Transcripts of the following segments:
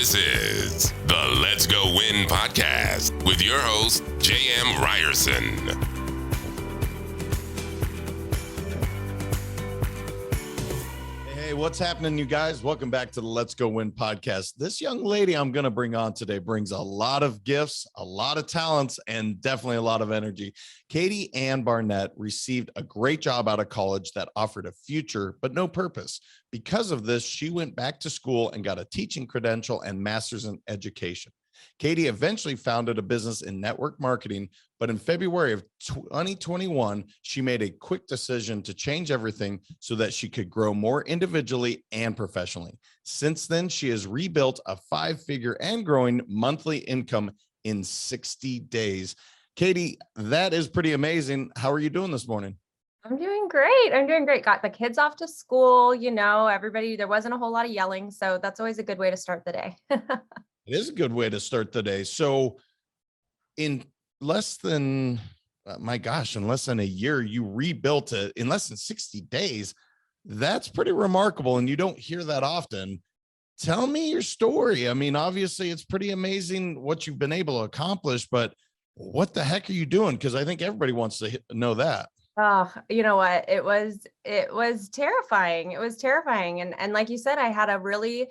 This is the Let's Go Win podcast with your host, J.M. Ryerson. Hey, what's happening, you guys? Welcome back to the Let's Go Win podcast. This young lady I'm going to bring on today brings a lot of gifts, a lot of talents, and definitely a lot of energy. Katie Anne Barnett received a great job out of college that offered a future, but no purpose. Because of this, she went back to school and got a teaching credential and master's in education. Katie eventually founded a business in network marketing, but in February of 2021, she made a quick decision to change everything so that she could grow more individually and professionally. Since then, she has rebuilt a 5-figure and growing monthly income in 60 days. Katie, that is pretty amazing. How are you doing this morning? I'm doing great. Got the kids off to school, everybody, there wasn't a whole lot of yelling. So that's always a good way to start the day. It is a good way to start the day. So in less than, in less than a year, you rebuilt it in less than 60 days. That's pretty remarkable. And you don't hear that often. Tell me your story. I mean, obviously it's pretty amazing what you've been able to accomplish, but what the heck are you doing? Because I think everybody wants to know that. Oh, you know what? It was terrifying. It was terrifying. And like you said, I had a really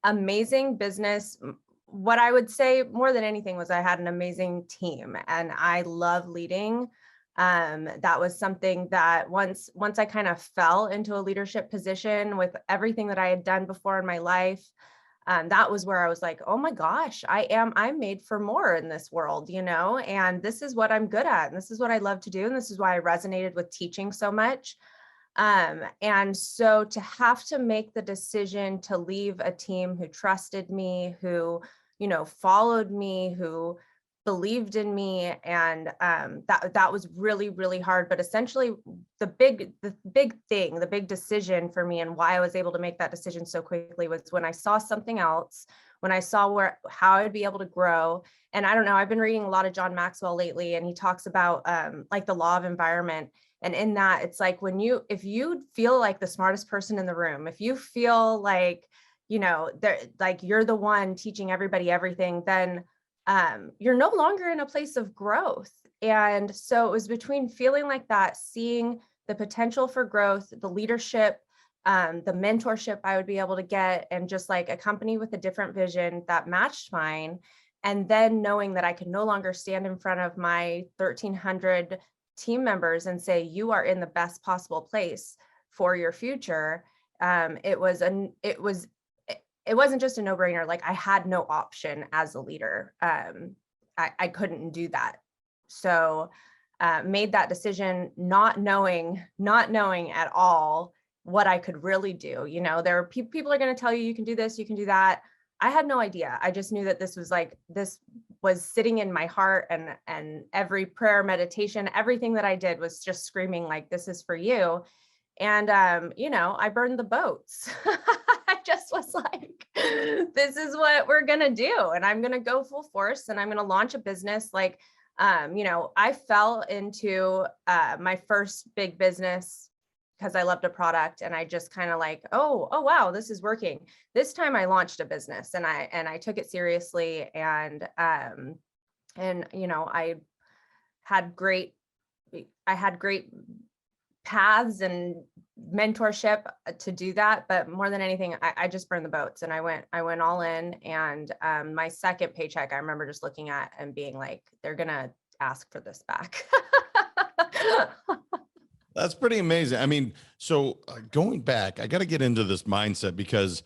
amazing business. What I would say more than anything was I had an amazing team and I love leading. That was something that once I kind of fell into a leadership position with everything that I had done before in my life, that was where I was like, oh my gosh, I'm made for more in this world, and this is what I'm good at. And this is what I love to do. And this is why I resonated with teaching so much. And so to have to make the decision to leave a team who trusted me, who, followed me, who believed in me. And that was really, really hard. But essentially the big decision for me and why I was able to make that decision so quickly was when I saw something else, when I saw how I'd be able to grow. And I don't know, I've been reading a lot of John Maxwell lately, and he talks about like the law of environment. And in that, it's like if you feel like the smartest person in the room, if you feel like, you're the one teaching everybody everything, then you're no longer in a place of growth. And so it was between feeling like that, seeing the potential for growth, the leadership, the mentorship I would be able to get, and just like a company with a different vision that matched mine. And then knowing that I could no longer stand in front of my 1,300 team members and say, you are in the best possible place for your future. It wasn't just a no-brainer. Like I had no option as a leader. I couldn't do that. So made that decision, not knowing at all what I could really do. There are people are going to tell you can do this, you can do that. I had no idea. I just knew that this was sitting in my heart, and every prayer, meditation, everything that I did was just screaming like, this is for you. And, I burned the boats. I just was like, this is what we're going to do. And I'm going to go full force and I'm going to launch a business. Like, I fell into my first big business because I loved a product, and I just kind of like, oh, wow, this is working. This time I launched a business and I took it seriously. And I had great paths and mentorship to do that. But more than anything, I just burned the boats and I went all in. And my second paycheck, I remember just looking at and being like, they're going to ask for this back. That's pretty amazing. I mean, so going back, I got to get into this mindset because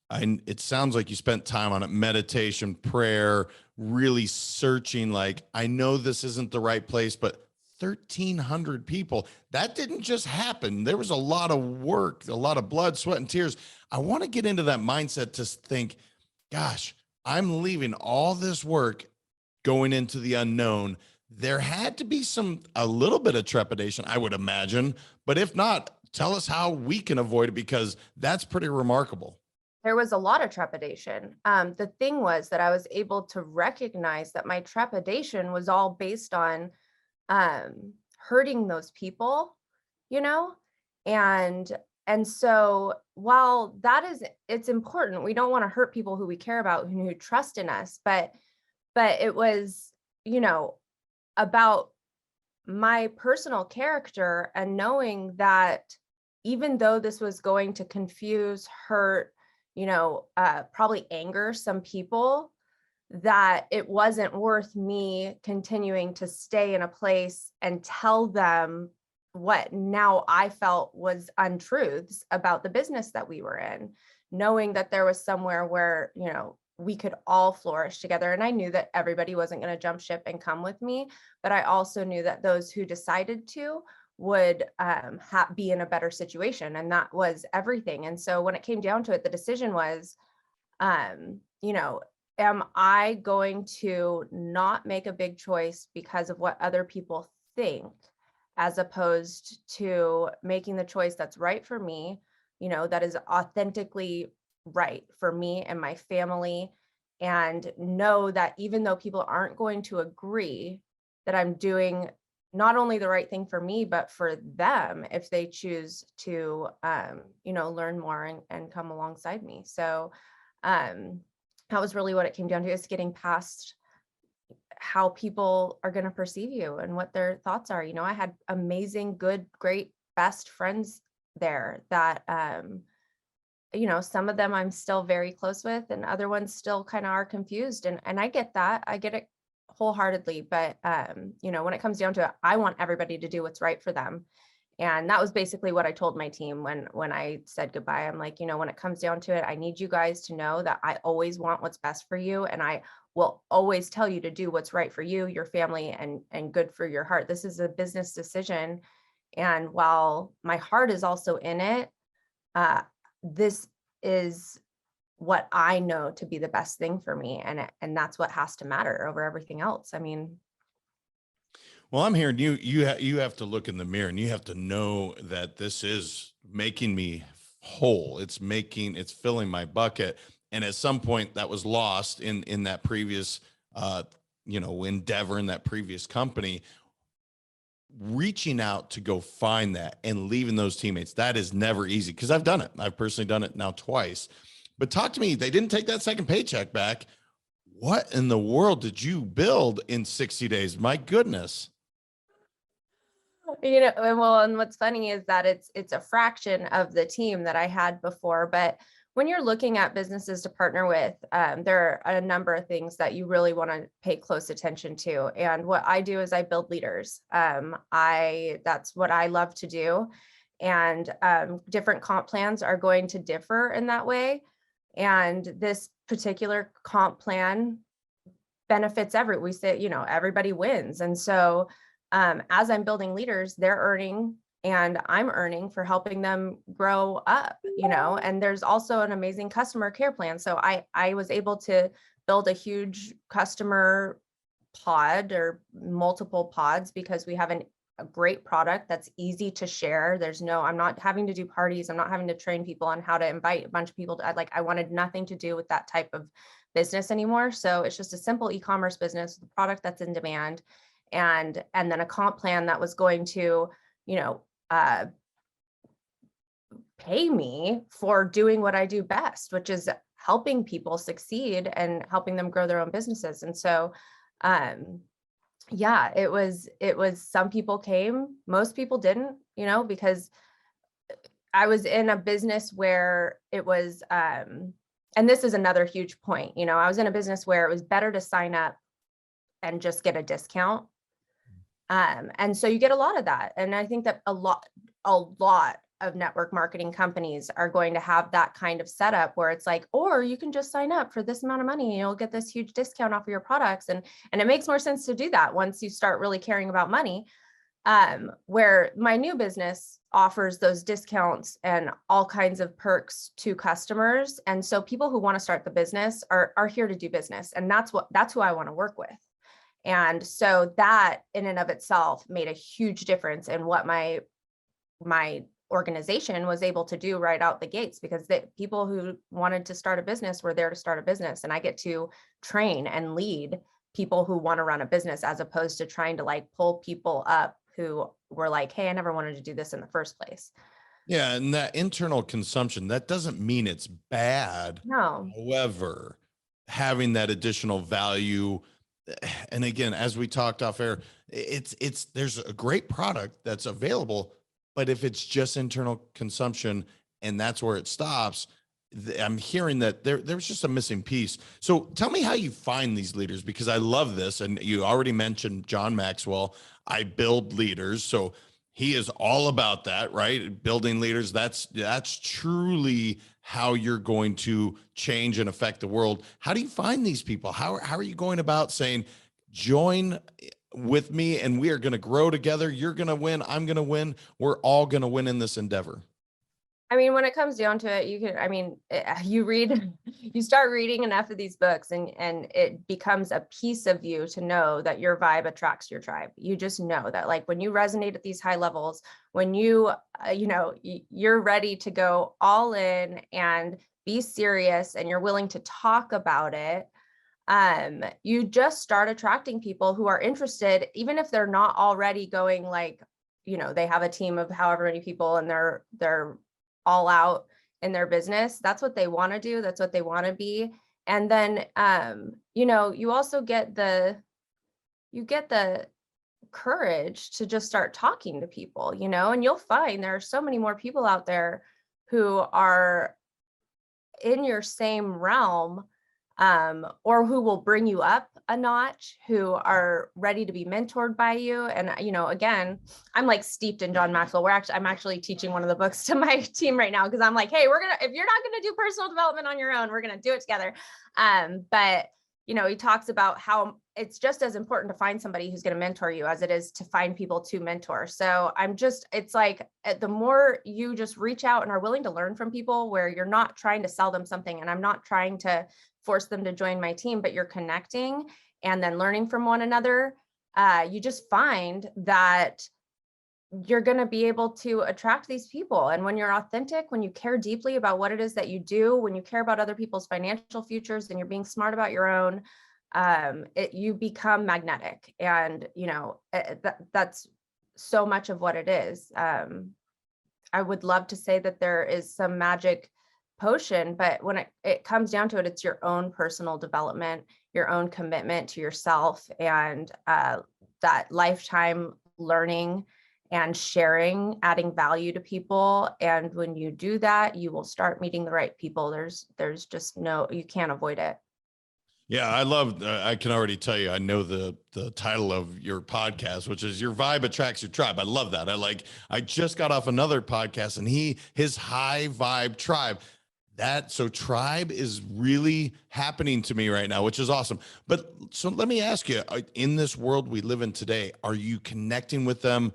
it sounds like you spent time on it, meditation, prayer, really searching. Like, I know this isn't the right place, but 1,300 people, that didn't just happen. There was a lot of work, a lot of blood, sweat, and tears. I want to get into that mindset to think, gosh, I'm leaving all this work going into the unknown. There had to be a little bit of trepidation, I would imagine, but if not, tell us how we can avoid it, because that's pretty remarkable. There was a lot of trepidation. The thing was that I was able to recognize that my trepidation was all based on hurting those people, and And so while it's important, we don't want to hurt people who we care about, who trust in us, but it was, about my personal character and knowing that even though this was going to confuse, hurt, probably anger some people, that it wasn't worth me continuing to stay in a place and tell them what now I felt was untruths about the business that we were in, knowing that there was somewhere where, we could all flourish together. And I knew that everybody wasn't going to jump ship and come with me, but I also knew that those who decided to would be in a better situation. And that was everything. And so when it came down to it, the decision was, am I going to not make a big choice because of what other people think, as opposed to making the choice that's right for me, that is authentically right for me and my family, and know that even though people aren't going to agree, that I'm doing not only the right thing for me, but for them if they choose to, learn more and come alongside me. So that was really what it came down to, is getting past how people are going to perceive you and what their thoughts are. I had amazing, good, great, best friends there that, some of them I'm still very close with, and other ones still kind of are confused. And I get that. I get it wholeheartedly. But, when it comes down to it, I want everybody to do what's right for them. And that was basically what I told my team when I said goodbye. I'm like, when it comes down to it, I need you guys to know that I always want what's best for you. And I will always tell you to do what's right for you, your family, and good for your heart. This is a business decision. And while my heart is also in it, this is what I know to be the best thing for me. And that's what has to matter over everything else. I mean, well, I'm hearing you have to look in the mirror and you have to know that this is making me whole. It's filling my bucket. And at some point that was lost in that previous, endeavor in that previous company. Reaching out to go find that and leaving those teammates, that is never easy, because I've done it. I've personally done it now twice. But talk to me, they didn't take that second paycheck back. What in the world did you build in 60 days? My goodness. and what's funny is that it's a fraction of the team that I had before. But when you're looking at businesses to partner with, there are a number of things that you really want to pay close attention to. And what I do is I build leaders. That's what I love to do. And different comp plans are going to differ in that way. And this particular comp plan benefits everybody wins. And so as I'm building leaders, they're earning and I'm earning for helping them grow up, and there's also an amazing customer care plan. So I was able to build a huge customer pod or multiple pods because we have a great product that's easy to share. I'm not having to do parties. I'm not having to train people on how to invite a bunch of people I wanted nothing to do with that type of business anymore. So it's just a simple e-commerce business with a product that's in demand, and then a comp plan that was going to, pay me for doing what I do best, which is helping people succeed and helping them grow their own businesses. And so, it was some people came, most people didn't, because I was in a business where it was, and this is another huge point, I was in a business where it was better to sign up and just get a discount. And so you get a lot of that. And I think that a lot of network marketing companies are going to have that kind of setup where it's like, or you can just sign up for this amount of money and you'll get this huge discount off of your products. And it makes more sense to do that once you start really caring about money. Where my new business offers those discounts and all kinds of perks to customers. And so people who want to start the business are here to do business. And that's who I want to work with. And so that in and of itself made a huge difference in what my organization was able to do right out the gates, because the people who wanted to start a business were there to start a business. And I get to train and lead people who want to run a business, as opposed to trying to pull people up who were like, hey, I never wanted to do this in the first place. Yeah, and that internal consumption, that doesn't mean it's bad. No. However, having that additional value, and again, as we talked off air, it's there's a great product that's available, but if it's just internal consumption and that's where it stops, I'm hearing that there's just a missing piece. So tell me how you find these leaders, because I love this. And you already mentioned John Maxwell. I build leaders. So he is all about that, right? Building leaders. That's truly how you're going to change and affect the world. How do you find these people? How are you going about saying, join with me and we are going to grow together? You're going to win. I'm going to win. We're all going to win in this endeavor. I mean, when it comes down to it, you start reading enough of these books and it becomes a piece of you to know that your vibe attracts your tribe. You just know that, like, when you resonate at these high levels, when you're ready to go all in and be serious and you're willing to talk about it, you just start attracting people who are interested, even if they're not already going, like, they have a team of however many people and they're all out in their business. That's what they want to do. That's what they want to be. And then, you also get the courage to just start talking to people, and you'll find there are so many more people out there who are in your same realm, or who will bring you up a notch, who are ready to be mentored by you. And, again, I'm like steeped in John Maxwell. I'm actually teaching one of the books to my team right now, because I'm like, hey, if you're not going to do personal development on your own, we're going to do it together. But he talks about how it's just as important to find somebody who's going to mentor you as it is to find people to mentor. So it's like, the more you just reach out and are willing to learn from people, where you're not trying to sell them something, and I'm not trying to force them to join my team, but you're connecting and then learning from one another, you just find that you're going to be able to attract these people. And when you're authentic, when you care deeply about what it is that you do, when you care about other people's financial futures and you're being smart about your own, you become magnetic. And, that's so much of what it is. I would love to say that there is some magic potion, but when it comes down to it, it's your own personal development, your own commitment to yourself, and that lifetime learning and sharing, adding value to people. And when you do that, you will start meeting the right people. There's just you can't avoid it. Yeah, I can already tell you, I know the title of your podcast, which is Your Vibe Attracts Your Tribe. I love that. I just got off another podcast and his high vibe tribe. So tribe is really happening to me right now, which is awesome. But so let me ask you, in this world we live in today, are you connecting with them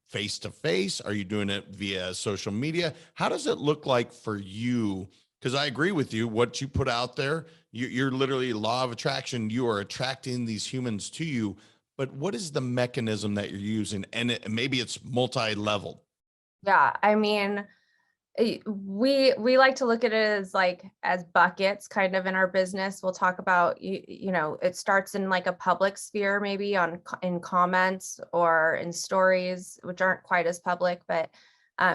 face to face? Are you doing it via social media? How does it look like for you? Because I agree with you, what you put out there, you're literally law of attraction. You are attracting these humans to you. But what is the mechanism that you're using? And maybe it's multi-level. Yeah, I mean, we like to look at it as buckets kind of in our business. We'll talk about, it starts in like a public sphere, maybe in comments or in stories, which aren't quite as public, but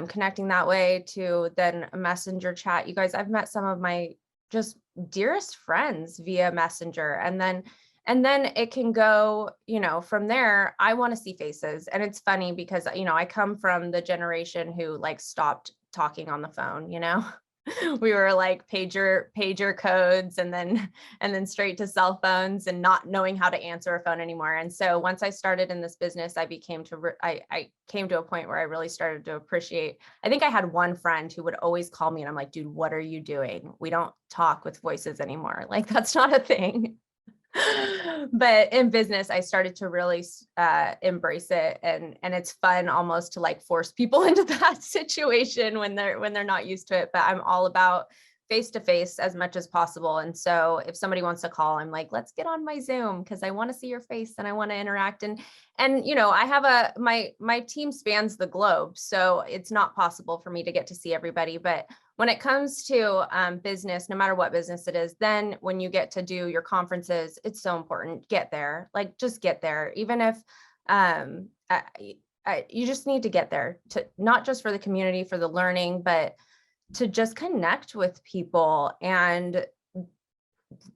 connecting that way to then a messenger chat. You guys, I've met some of my just dearest friends via messenger, and then it can go, from there. I want to see faces. And it's funny because, I come from the generation who like stopped talking on the phone, we were like pager codes and then straight to cell phones and not knowing how to answer a phone anymore. And so once I started in this business, I came to a point where I really started to appreciate. I think I had one friend who would always call me and I'm like, dude, what are you doing? We don't talk with voices anymore. Like, that's not a thing. But in business, I started to really embrace it, and it's fun almost to like force people into that situation when they're not used to it. But I'm all about face to face as much as possible. And so if somebody wants to call, I'm like, let's get on my Zoom because I want to see your face and I want to interact. And I have my team spans the globe, so it's not possible for me to get to see everybody. But when it comes to business, no matter what business it is, then when you get to do your conferences, it's so important. Get there, like just get there. Even if I you just need to get there, to not just for the community, for the learning, but to just connect with people and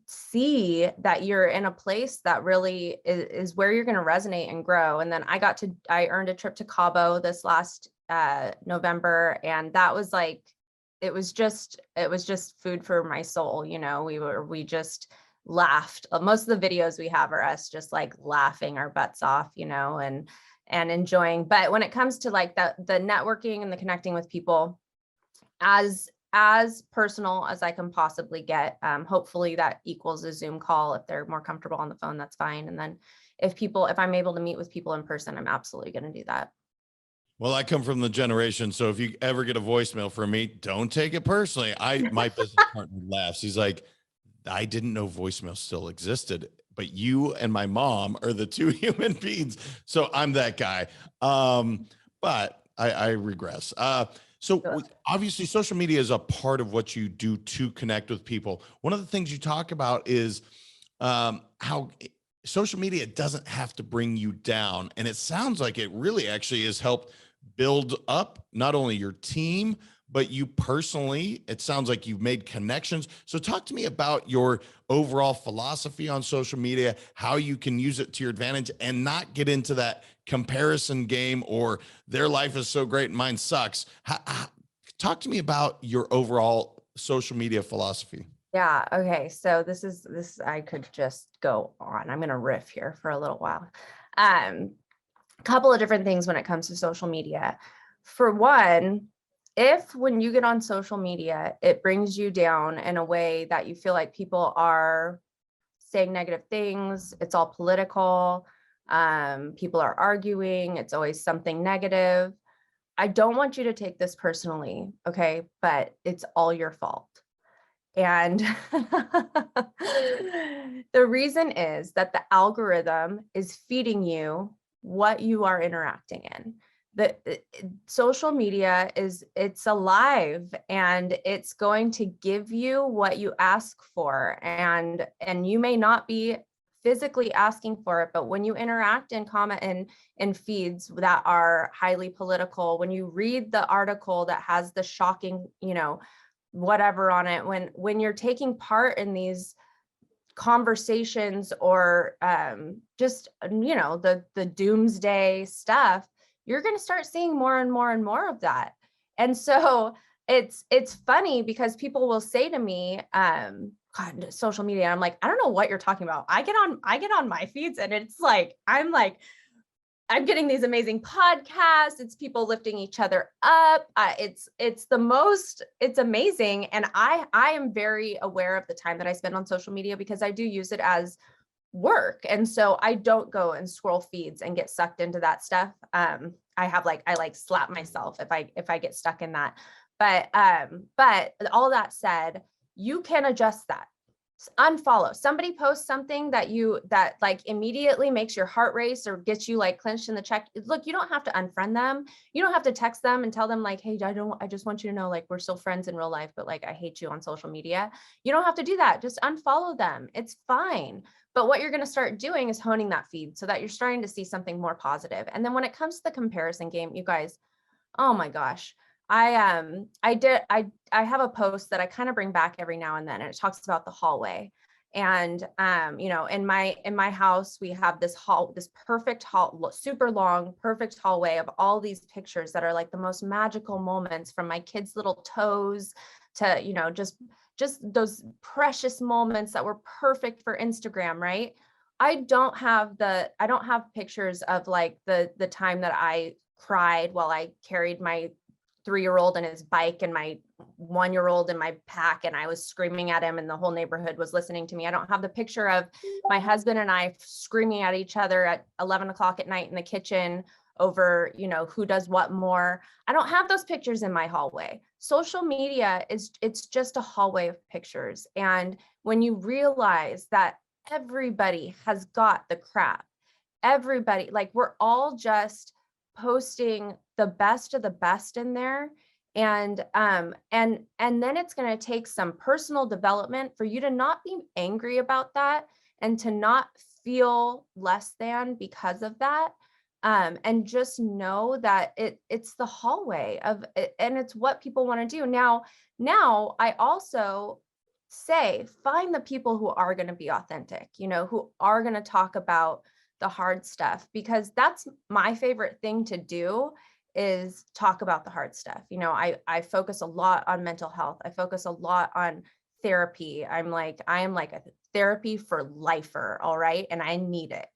see that you're in a place that really is where you're going to resonate and grow. And then I earned a trip to Cabo this last November, and that was like, it was just food for my soul. We just laughed. Most of the videos we have are us just like laughing our butts off, and enjoying. But when it comes to like the networking and the connecting with people, as personal as I can possibly get, hopefully that equals a Zoom call. If they're more comfortable on the phone, that's fine. And then if I'm able to meet with people in person, I'm absolutely going to do that. Well, I come from the generation, so if you ever get a voicemail from me, don't take it personally. My business partner laughs. He's like, I didn't know voicemail still existed, but you and my mom are the two human beings. So I'm that guy. But I regress. So obviously social media is a part of what you do to connect with people. One of the things you talk about is how social media doesn't have to bring you down. And it sounds like it really actually has helped build up not only your team, but you personally. It sounds like you've made connections. So talk to me about your overall philosophy on social media, how you can use it to your advantage and not get into that comparison game or their life is so great and mine sucks. Talk to me about your overall social media philosophy. Yeah. Okay. So this, I could just go on. I'm going to riff here for a little while. A couple of different things when it comes to social media. For one, if when you get on social media, it brings you down in a way that you feel like people are saying negative things, it's all political, people are arguing, it's always something negative. I don't want you to take this personally, okay? But it's all your fault. And the reason is that the algorithm is feeding you what you are interacting in. The social media it's alive and it's going to give you what you ask for, and you may not be physically asking for it, but when you interact and comment in feeds that are highly political, when you read the article that has the shocking, whatever on it, when you're taking part in these conversations or just the doomsday stuff, you're going to start seeing more and more and more of that. And so it's funny because people will say to me, God, social media, I'm like, I don't know what you're talking about. I get on my feeds and it's like I'm getting these amazing podcasts. It's people lifting each other up. It's amazing. And I am very aware of the time that I spend on social media because I do use it as work. And so I don't go and scroll feeds and get sucked into that stuff. I slap myself if I get stuck in that. But all that said, you can adjust that. Unfollow. Somebody posts something that like immediately makes your heart race or gets you like clenched in the check. Look, you don't have to unfriend them. You don't have to text them and tell them like, hey, I just want you to know, like, we're still friends in real life, but like, I hate you on social media. You don't have to do that. Just unfollow them. It's fine. But what you're going to start doing is honing that feed so that you're starting to see something more positive. And then when it comes to the comparison game, you guys, oh my gosh, I have a post that I kind of bring back every now and then, and it talks about the hallway. And in my house, we have this perfect hall, super long, perfect hallway of all these pictures that are like the most magical moments from my kids' little toes to, just those precious moments that were perfect for Instagram, right? I don't have pictures of like the time that I cried while I carried my 3-year-old and his bike and my 1-year-old in my pack and I was screaming at him and the whole neighborhood was listening to me. I don't have the picture of my husband and I screaming at each other at 11 o'clock at night in the kitchen over, who does what more. I don't have those pictures in my hallway. Social media it's just a hallway of pictures. And when you realize that everybody has got the crap, everybody, like we're all just posting the best of the best in there. And then it's going to take some personal development for you to not be angry about that and to not feel less than because of that. And just know that it's the hallway of it, and it's what people want to do. Now I also say, find the people who are going to be authentic, who are going to talk about the hard stuff, because that's my favorite thing to do, is talk about the hard stuff. I focus a lot on mental health. I focus a lot on therapy. I am like a therapy for lifer. All right. And I need it.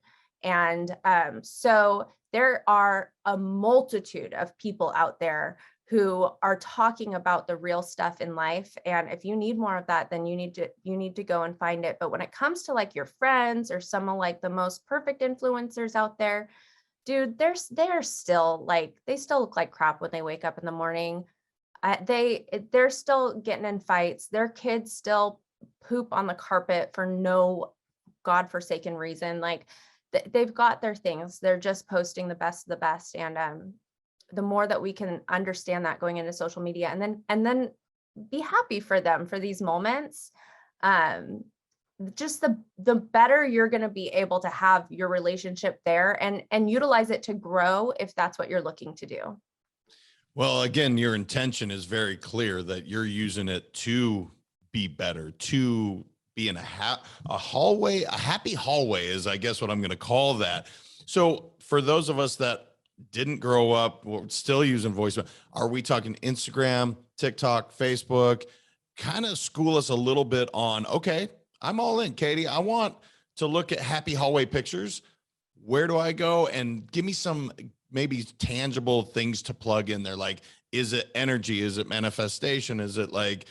And so there are a multitude of people out there who are talking about the real stuff in life. And if you need more of that, then you need to go and find it. But when it comes to like your friends or some of like the most perfect influencers out there, dude, they're still like, they still look like crap when they wake up in the morning. They're still getting in fights. Their kids still poop on the carpet for no godforsaken reason. Like, they've got their things. They're just posting the best of the best. And the more that we can understand that going into social media, and then be happy for them for these moments, just the better you're going to be able to have your relationship there, and utilize it to grow if that's what you're looking to do. Well, again, your intention is very clear that you're using it to be better, to be in a hallway. A happy hallway is, I guess, what I'm going to call that. So for those of us that didn't grow up, we're still using voice, are we talking Instagram, TikTok, Facebook? Kind of school us a little bit on, okay, I'm all in, Katie. I want to look at happy hallway pictures. Where do I go? And give me some maybe tangible things to plug in there. Like, is it energy? Is it manifestation? Is it like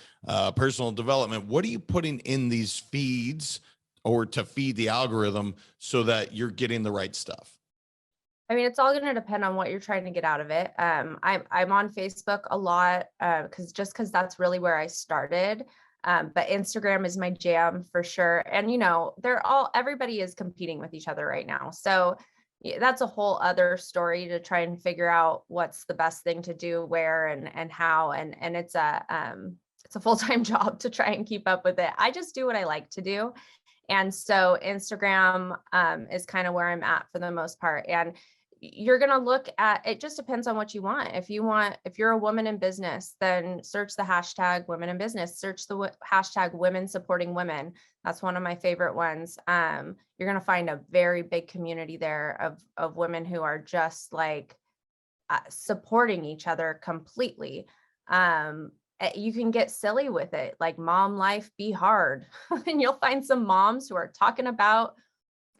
personal development? What are you putting in these feeds, or to feed the algorithm, so that you're getting the right stuff? I mean, it's all going to depend on what you're trying to get out of it. I'm on Facebook a lot because that's really where I started. But Instagram is my jam for sure. And, everybody is competing with each other right now. So that's a whole other story to try and figure out what's the best thing to do, where and how. And it's a full-time job to try and keep up with it. I just do what I like to do. And so Instagram is kind of where I'm at for the most part. And you're going to look at, it just depends on what you want. If you're a woman in business, then search the hashtag women in business, search the hashtag women supporting women. That's one of my favorite ones. You're going to find a very big community there of women who are just like supporting each other completely. You can get silly with it, like mom life be hard. And you'll find some moms who are talking about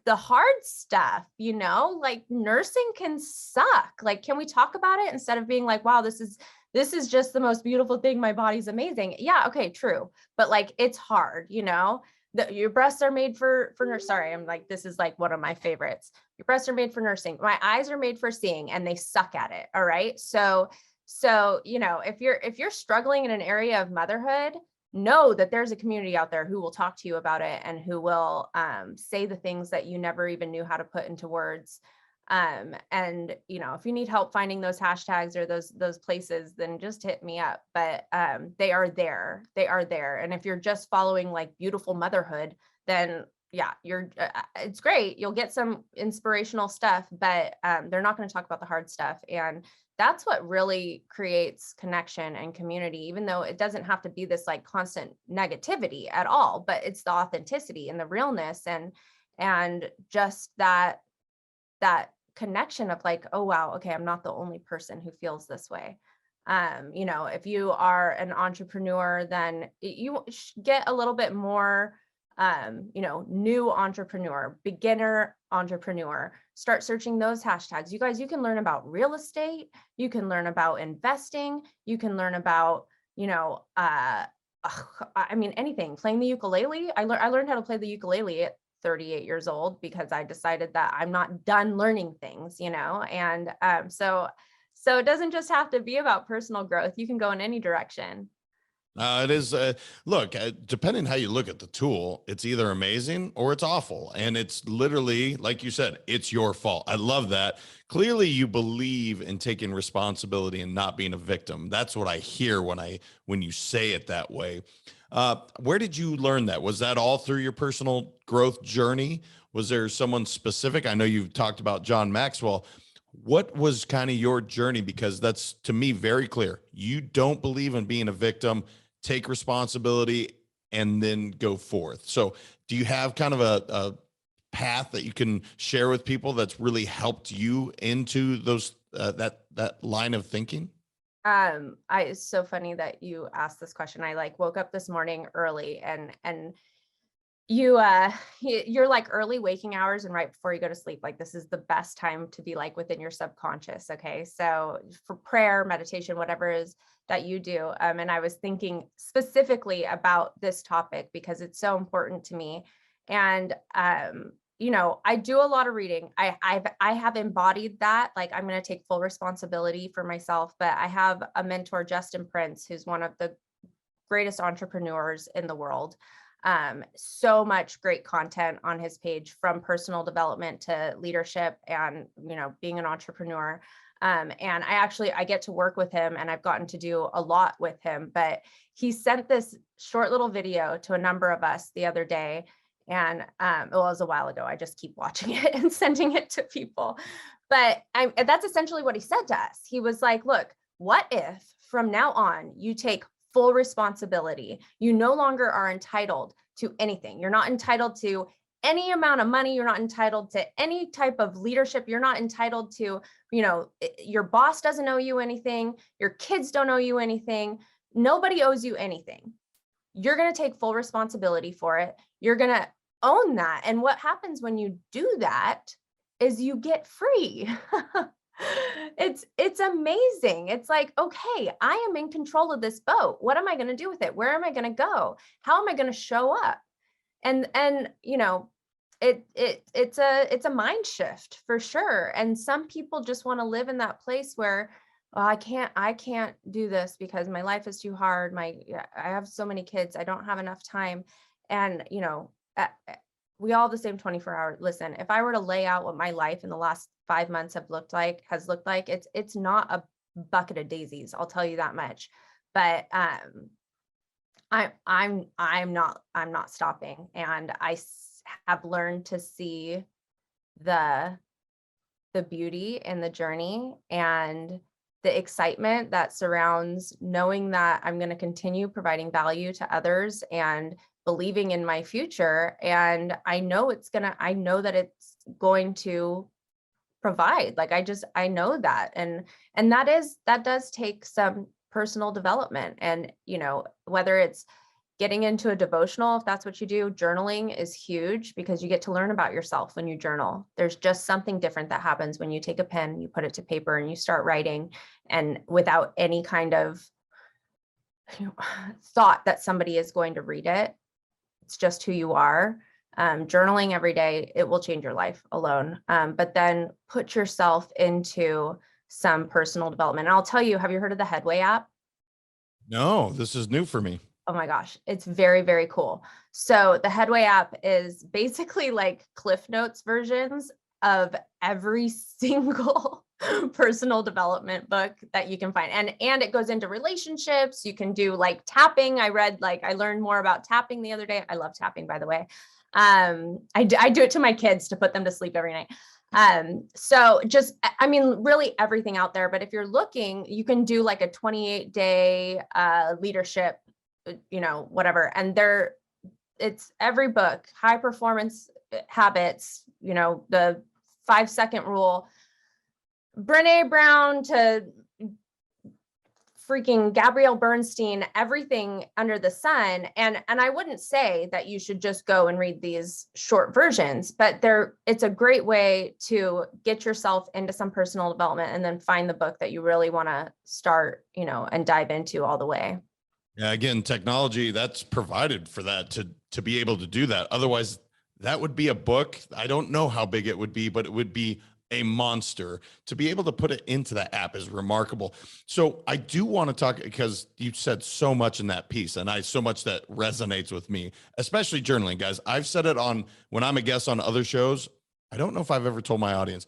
the hard stuff, like nursing can suck. Like, can we talk about it instead of being like, wow, this is just the most beautiful thing. My body's amazing. Yeah. Okay. True. But like, it's hard, your breasts are made for nurse. Sorry. I'm like, this is like one of my favorites. Your breasts are made for nursing. My eyes are made for seeing, and they suck at it. All right. So, if you're struggling in an area of motherhood, know that there's a community out there who will talk to you about it, and who will say the things that you never even knew how to put into words. And if you need help finding those hashtags or those places, then just hit me up. But they are there. And if you're just following like beautiful motherhood, then yeah, it's great. You'll get some inspirational stuff, but they're not going to talk about the hard stuff. And that's what really creates connection and community, even though it doesn't have to be this like constant negativity at all, but it's the authenticity and the realness and just that connection of like, oh, wow, okay, I'm not the only person who feels this way. If you are an entrepreneur, then you get a little bit more new entrepreneur, beginner entrepreneur, start searching those hashtags. You guys, you can learn about real estate. You can learn about investing. You can learn about, anything, playing the ukulele. I learned how to play the ukulele at 38 years old because I decided that I'm not done learning things, and so it doesn't just have to be about personal growth. You can go in any direction. It is, look, depending how you look at the tool, it's either amazing or it's awful. And it's literally, like you said, it's your fault. I love that. Clearly you believe in taking responsibility and not being a victim. That's what I hear when you say it that way. Where did you learn that? Was that all through your personal growth journey? Was there someone specific? I know you've talked about John Maxwell. What was kind of your journey? Because that's, to me, very clear. You don't believe in being a victim, take responsibility, and then go forth. So do you have kind of a path that you can share with people that's really helped you into those that line of thinking? It's so funny that you asked this question. I like woke up this morning early and you're like early waking hours and right before you go to sleep, like this is the best time to be like within your subconscious. Okay. So for prayer, meditation, whatever it is that you do. And I was thinking specifically about this topic because it's so important to me. And, I do a lot of reading. I have embodied that. Like I'm going to take full responsibility for myself, but I have a mentor, Justin Prince, who's one of the greatest entrepreneurs in the world. So much great content on his page, from personal development to leadership and, being an entrepreneur. And I get to work with him, and I've gotten to do a lot with him, but he sent this short little video to a number of us the other day. And it was a while ago. I just keep watching it and sending it to people. But that's essentially what he said to us. He was like, look, what if from now on you take full responsibility? You no longer are entitled to anything. You're not entitled to any amount of money. You're not entitled to any type of leadership. You're not entitled to, your boss doesn't owe you anything. Your kids don't owe you anything. Nobody owes you anything. You're going to take full responsibility for it. You're going to own that. And what happens when you do that is you get free. It's amazing. It's like, okay, I am in control of this boat. What am I going to do with it? Where am I going to go? How am I going to show up? And it's a mind shift for sure. And some people just want to live in that place where, oh, I can't do this because my life is too hard. I have so many kids. I don't have enough time. And, we all have the same 24 hours. Listen, if I were to lay out what my life in the last 5 months has looked like, it's not a bucket of daisies. I'll tell you that much. But I'm not stopping. And I have learned to see the beauty in the journey and the excitement that surrounds knowing that I'm going to continue providing value to others and believing in my future. And I know that it's going to provide. Like, I know that. And that does take some personal development. And, whether it's getting into a devotional, if that's what you do, journaling is huge because you get to learn about yourself when you journal. There's just something different that happens when you take a pen, you put it to paper and you start writing, and without any kind of thought that somebody is going to read it. It's just who you are. Journaling every day, it will change your life alone. But then put yourself into some personal development. And I'll tell you, have you heard of the Headway app? No, this is new for me. Oh my gosh, it's very, very cool. So the Headway app is basically like Cliff Notes versions of every single personal development book that you can find. And it goes into relationships. You can do like tapping. I learned more about tapping the other day. I love tapping, by the way. I do it to my kids to put them to sleep every night. So really everything out there. But if you're looking, you can do like a 28-day leadership, whatever. And it's every book, High Performance Habits, the 5-second rule, Brené Brown to freaking Gabrielle Bernstein, everything under the sun. And I wouldn't say that you should just go and read these short versions, but it's a great way to get yourself into some personal development and then find the book that you really want to start, and dive into all the way. Yeah, again, technology that's provided for that to be able to do that. Otherwise, that would be a book. I don't know how big it would be, but it would be a monster. To be able to put it into that app is remarkable. So I do want to talk, because you said so much in that piece, and so much that resonates with me, especially journaling, guys. I've said it when I'm a guest on other shows. I don't know if I've ever told my audience,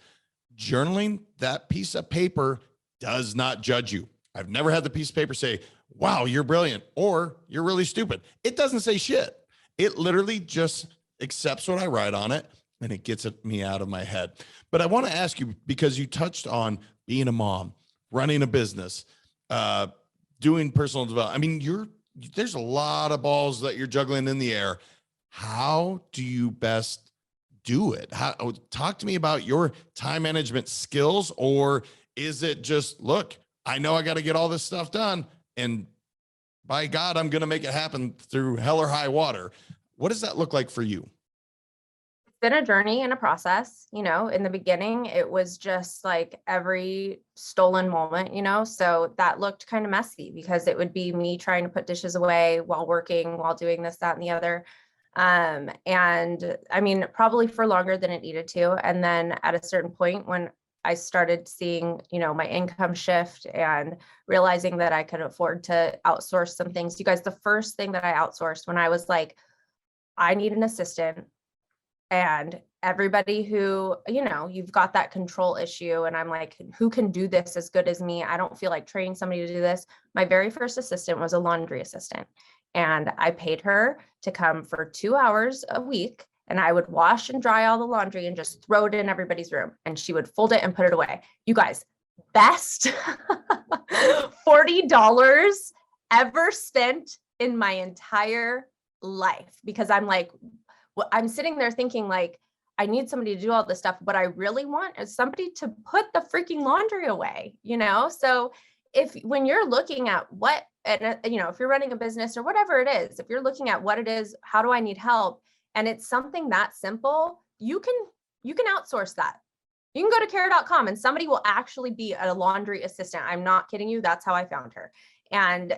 journaling, that piece of paper does not judge you. I've never had the piece of paper say, wow, you're brilliant, or you're really stupid. It doesn't say shit. It literally just accepts what I write on it and it gets me out of my head. But I want to ask you, because you touched on being a mom, running a business, doing personal development. I mean, there's a lot of balls that you're juggling in the air. How do you best do it? Talk to me about your time management skills, or is it just, look, I know I got to get all this stuff done, and by God, I'm going to make it happen through hell or high water. What does that look like for you? Been a journey and a process. In the beginning, it was just like every stolen moment, so that looked kind of messy because it would be me trying to put dishes away while working, while doing this, that, and the other. And I mean, probably for longer than it needed to. And then at a certain point when I started seeing, my income shift and realizing that I could afford to outsource some things. You guys, the first thing that I outsourced when I was like, I need an assistant. And everybody who, you've got that control issue. And I'm like, who can do this as good as me? I don't feel like training somebody to do this. My very first assistant was a laundry assistant. And I paid her to come for 2 hours a week. And I would wash and dry all the laundry and just throw it in everybody's room. And she would fold it and put it away. You guys, best $40 ever spent in my entire life, because I'm like, I'm sitting there thinking like, I need somebody to do all this stuff. What I really want is somebody to put the freaking laundry away, So when you're looking at what, and if you're running a business or whatever it is, if you're looking at what it is, how do I need help? And it's something that simple, you can outsource that. You can go to care.com and somebody will actually be a laundry assistant. I'm not kidding you. That's how I found her. And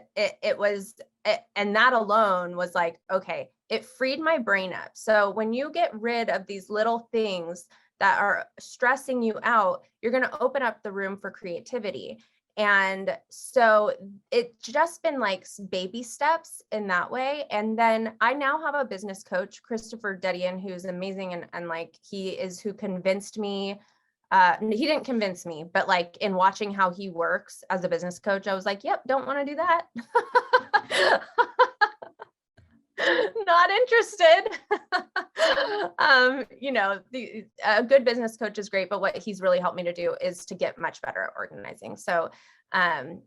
and that alone was like, okay, it freed my brain up. So when you get rid of these little things that are stressing you out, you're going to open up the room for creativity. And so it's just been like baby steps in that way. And then I now have a business coach, Christopher Dedian, who's amazing. And like, he is who convinced me. He didn't convince me, but like in watching how he works as a business coach, I was like, yep, don't want to do that. Not interested. A good business coach is great, but what he's really helped me to do is to get much better at organizing. So, I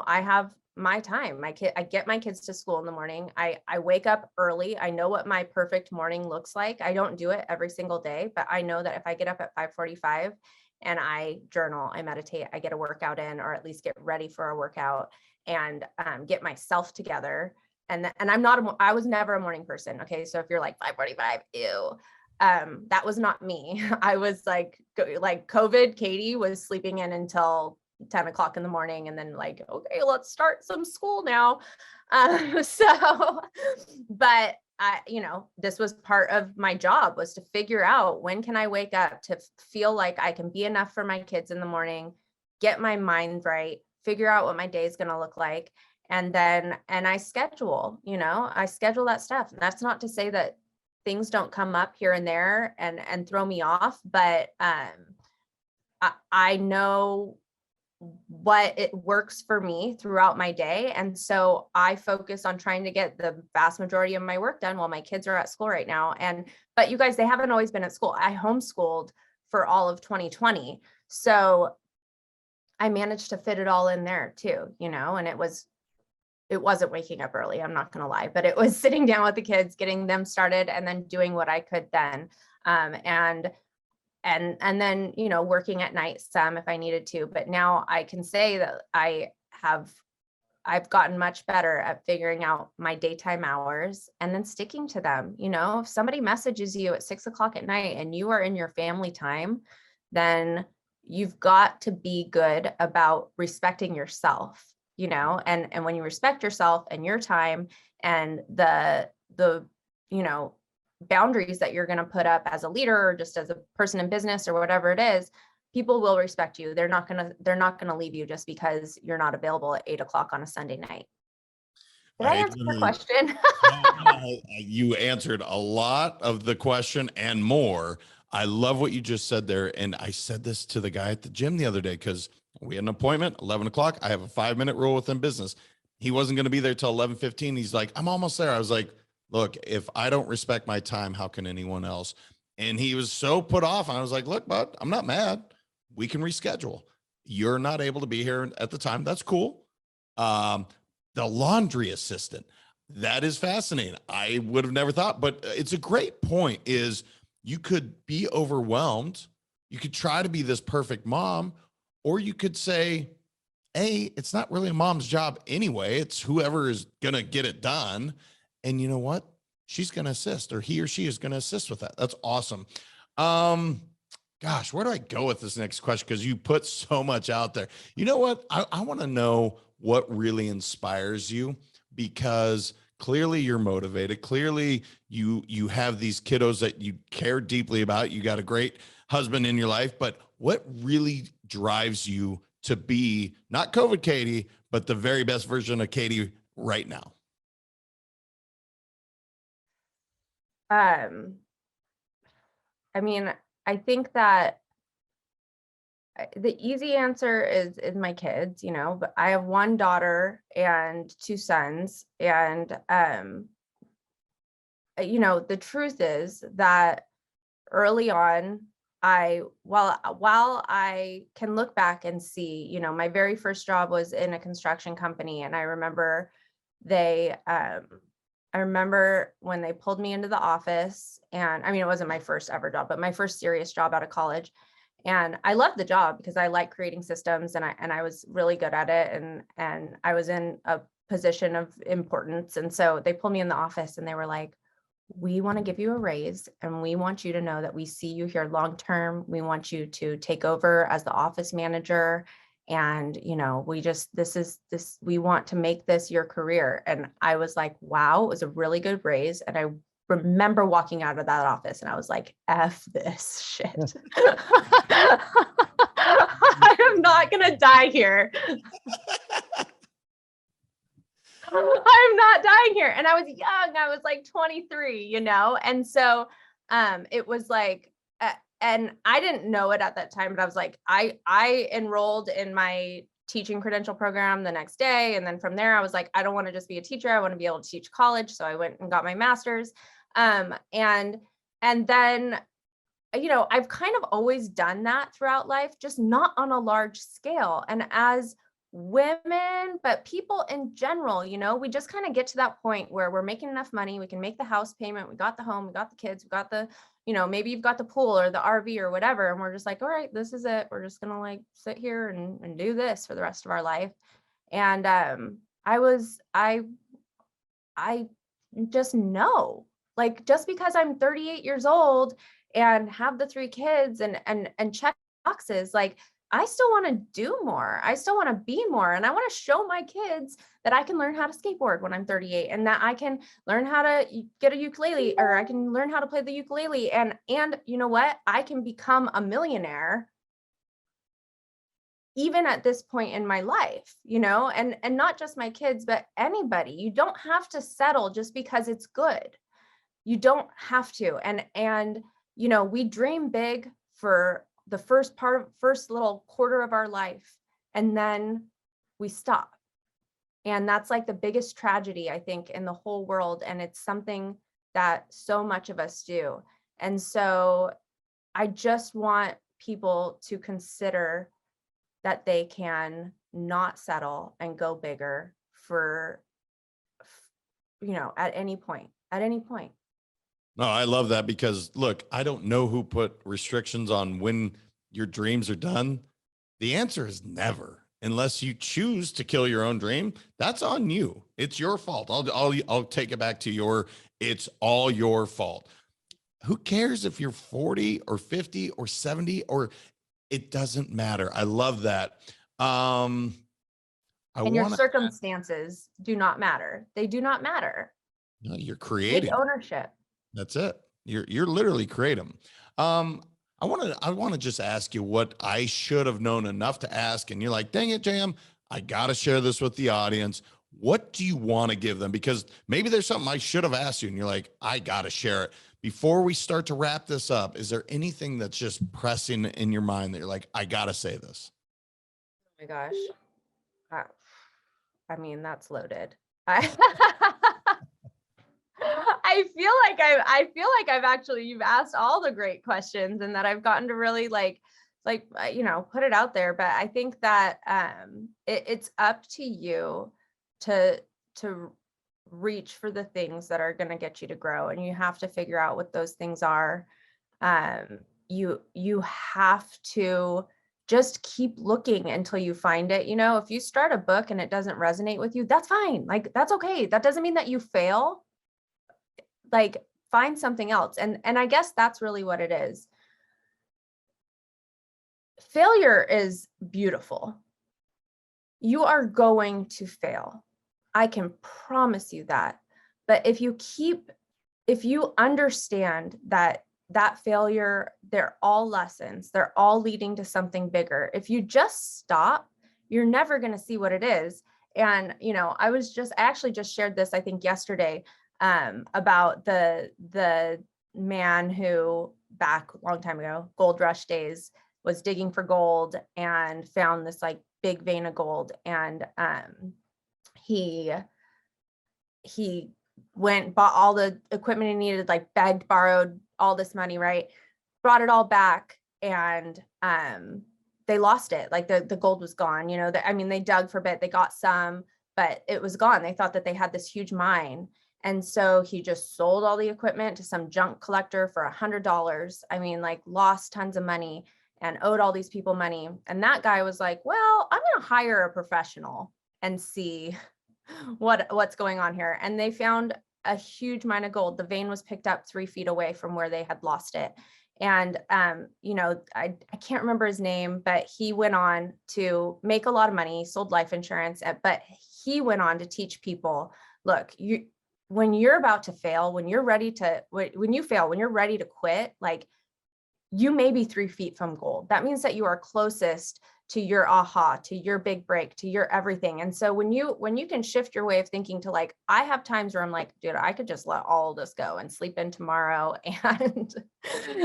have my time. I get my kids to school in the morning. I wake up early. I know what my perfect morning looks like. I don't do it every single day, but I know that if I get up at 5:45 and I journal, I meditate, I get a workout in, or at least get ready for a workout and get myself together. And I was never a morning person. Okay. So if you're like 5:45, ew, that was not me. I was like COVID, Katie was sleeping in until 10 o'clock in the morning. And then like, okay, let's start some school now. But this was part of my job, was to figure out when can I wake up to feel like I can be enough for my kids in the morning, get my mind right, figure out what my day is going to look like. And I schedule that stuff. And that's not to say that things don't come up here and there and throw me off, but I know what it works for me throughout my day. And so I focus on trying to get the vast majority of my work done while my kids are at school right now. But you guys, they haven't always been at school. I homeschooled for all of 2020. So I managed to fit it all in there too, and it wasn't waking up early, I'm not going to lie, but it was sitting down with the kids, getting them started, and then doing what I could then. And then, working at night some if I needed to. But now I can say that I've gotten much better at figuring out my daytime hours and then sticking to them. If somebody messages you at 6:00 at night and you are in your family time, then you've got to be good about respecting yourself, and when you respect yourself and your time and the boundaries that you're going to put up as a leader or just as a person in business or whatever it is, people will respect you. They're not going to leave you just because you're not available at 8:00 on a Sunday night. Did I answer your question? You answered a lot of the question and more. I love what you just said there. And I said this to the guy at the gym the other day, because we had an appointment, 11 o'clock. I have a 5-minute rule within business. He wasn't going to be there till 11:15. He's like, I'm almost there. I was like, look, if I don't respect my time, how can anyone else? And he was so put off. I was like, look, bud, I'm not mad. We can reschedule. You're not able to be here at the time. That's cool. The laundry assistant, that is fascinating. I would have never thought, but it's a great point is you could be overwhelmed. You could try to be this perfect mom, or you could say, hey, it's not really a mom's job anyway. It's whoever is going to get it done. And you know what? She's going to assist, or he or she is going to assist with that. That's awesome. Gosh, where do I go with this next question? Because you put so much out there. You know what? I want to know what really inspires you, because clearly you're motivated. Clearly you have these kiddos that you care deeply about. You got a great husband in your life, but what really drives you to be not COVID Katie, but the very best version of Katie right now? I mean, I think that the easy answer is my kids, but I have one daughter and two sons. And, the truth is that early on, while I can look back and see, my very first job was in a construction company. And I remember I remember when they pulled me into the office, and it wasn't my first ever job, but my first serious job out of college. And I loved the job because I like creating systems, and I was really good at it. And I was in a position of importance. And so they pulled me in the office and they were like, we want to give you a raise, and we want you to know that we see you here long term. We want you to take over as the office manager. And, we want to make this your career. And I was like, wow, it was a really good raise. And I remember walking out of that office and I was like, F this shit. I am not going to die here. I'm not dying here. And I was young. I was like 23, And so it was like, and I didn't know it at that time, but I was like, I enrolled in my teaching credential program the next day. And then from there, I was like, I don't want to just be a teacher. I want to be able to teach college. So I went and got my master's. And then, I've kind of always done that throughout life, just not on a large scale. And as women, but people in general, we just kind of get to that point where we're making enough money. We can make the house payment. We got the home, we got the kids, we got the, maybe you've got the pool or the RV or whatever. And we're just like, all right, this is it. We're just going to like sit here and do this for the rest of our life. And I just know, like, just because I'm 38 years old and have the 3 kids and check boxes, like, I still want to do more. I still want to be more. And I want to show my kids that I can learn how to skateboard when I'm 38, and that I can learn how to get a ukulele, or I can learn how to play the ukulele. And you know what? I can become a millionaire even at this point in my life, and not just my kids, but anybody. You don't have to settle just because it's good. You don't have to. And we dream big for the first little quarter of our life, and then we stop. And that's like the biggest tragedy, I think, in the whole world. And it's something that so much of us do. And so I just want people to consider that they can not settle and go bigger for, at any point. No, I love that, because look, I don't know who put restrictions on when your dreams are done. The answer is never, unless you choose to kill your own dream. That's on you. It's your fault. I'll take it back to it's all your fault. Who cares if you're 40 or 50 or 70, or it doesn't matter. I love that. And your circumstances do not matter. They do not matter. No, you're creating. Take ownership. That's it. You're literally creating. I want to just ask you what I should have known enough to ask, and you're like, dang it, JM, I got to share this with the audience. What do you want to give them? Because maybe there's something I should have asked you, and you're like, I got to share it. Before we start to wrap this up, is there anything that's just pressing in your mind that you're like, I got to say this? Oh my gosh. That's loaded. I feel like I've actually, you've asked all the great questions and that I've gotten to really put it out there. But I think that it's up to you to reach for the things that are going to get you to grow, and you have to figure out what those things are. You have to just keep looking until you find it. If you start a book and it doesn't resonate with you, that's fine. Like, that's okay. That doesn't mean that you fail. Like, find something else. And I guess that's really what it is. Failure is beautiful. You are going to fail. I can promise you that. But if you understand that failure, they're all lessons, they're all leading to something bigger. If you just stop, you're never going to see what it is. And, I actually just shared this, I think yesterday, about the man who back a long time ago, gold rush days, was digging for gold and found this like big vein of gold. And he went, bought all the equipment he needed, like begged, borrowed all this money, right? Brought it all back, and they lost it. Like the gold was gone. They dug for a bit, they got some, but it was gone. They thought that they had this huge mine. And so he just sold all the equipment to some junk collector for $100. Lost tons of money and owed all these people money. And that guy was like, well, I'm going to hire a professional and see what's going on here. And they found a huge mine of gold. The vein was picked up 3 feet away from where they had lost it. And, I can't remember his name, but he went on to make a lot of money, sold life insurance, but he went on to teach people, look, when you're about to fail, when you fail, when you're ready to quit, like, you may be 3 feet from gold. That means that you are closest to your aha, to your big break, to your everything. And so when you can shift your way of thinking to like, I have times where I'm like, dude, I could just let all this go and sleep in tomorrow and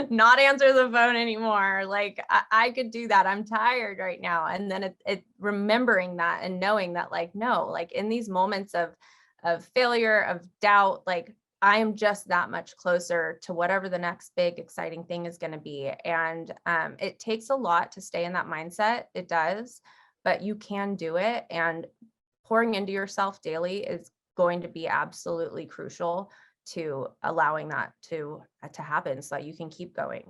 not answer the phone anymore. Like, I could do that. I'm tired right now. And then it remembering that and knowing that, like, no, like in these moments of failure, of doubt, like, I am just that much closer to whatever the next big exciting thing is going to be. And it takes a lot to stay in that mindset. It does, but you can do it. And pouring into yourself daily is going to be absolutely crucial to allowing that to happen so that you can keep going.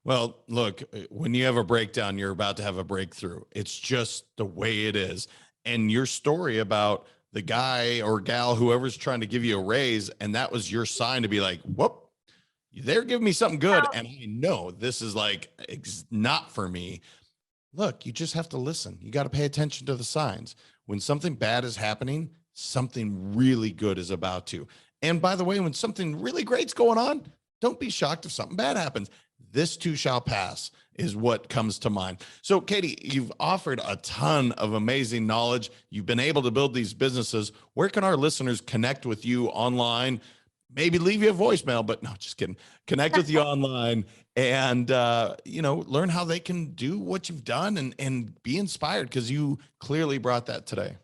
Well, look, when you have a breakdown, you're about to have a breakthrough. It's just the way it is. And your story about the guy or gal, whoever's trying to give you a raise, and that was your sign to be like, whoop, they're giving me something good. And I know this is like, not for me. Look, you just have to listen. You got to pay attention to the signs. When something bad is happening, something really good is about to. And by the way, when something really great's going on, don't be shocked if something bad happens. This too shall pass is what comes to mind. So Katie, you've offered a ton of amazing knowledge. You've been able to build these businesses. Where can our listeners connect with you online? Maybe leave you a voicemail, but no, just kidding. Connect with you online and, learn how they can do what you've done and be inspired, because you clearly brought that today.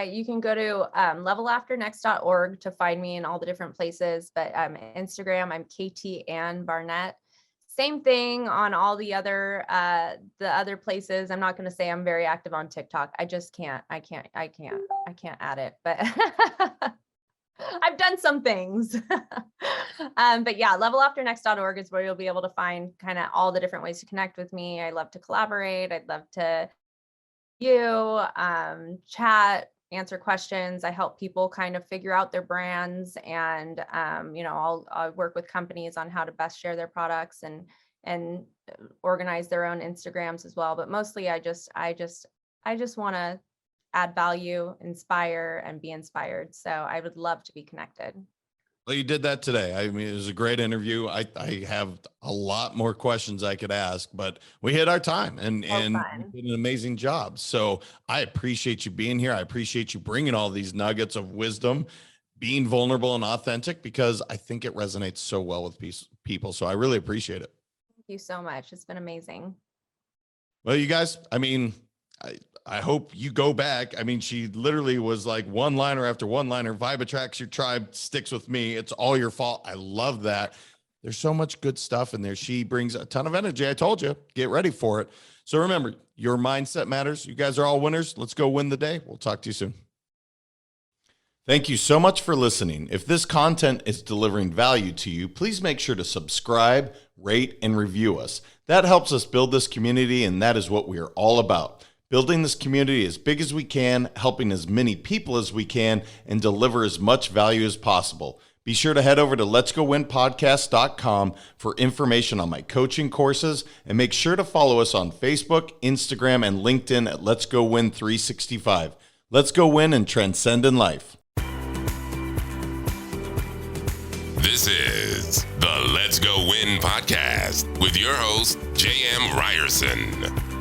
You can go to levelafternext.org to find me in all the different places, but Instagram, I'm Katie Anne Barnett. Same thing on all the other places. I'm not going to say I'm very active on TikTok. I just can't. I can't add it, but I've done some things. But yeah, levelafternext.org is where you'll be able to find kind of all the different ways to connect with me. I love to collaborate. I'd love to chat, answer questions. I help people kind of figure out their brands, and I'll work with companies on how to best share their products and organize their own Instagrams as well. But mostly I just want to add value, inspire, and be inspired. So I would love to be connected. Well, you did that today. I mean, it was a great interview. I have a lot more questions I could ask, but we hit our time, and you did an amazing job. So I appreciate you being here. I appreciate you bringing all these nuggets of wisdom, being vulnerable and authentic, because I think it resonates so well with people. So I really appreciate it. Thank you so much. It's been amazing. Well, you guys, I mean, I hope you go back. I mean, she literally was like one-liner after one-liner. Vibe attracts your tribe, sticks with me. It's all your fault. I love that. There's so much good stuff in there. She brings a ton of energy. I told you, get ready for it. So remember, your mindset matters. You guys are all winners. Let's go win the day. We'll talk to you soon. Thank you so much for listening. If this content is delivering value to you, please make sure to subscribe, rate, and review us. That helps us build this community, and that is what we are all about. Building this community as big as we can, helping as many people as we can, and deliver as much value as possible. Be sure to head over to letsgowinpodcast.com for information on my coaching courses, and make sure to follow us on Facebook, Instagram, and LinkedIn at Let's Go Win 365. Let's go win and transcend in life. This is the Let's Go Win podcast with your host, J.M. Ryerson.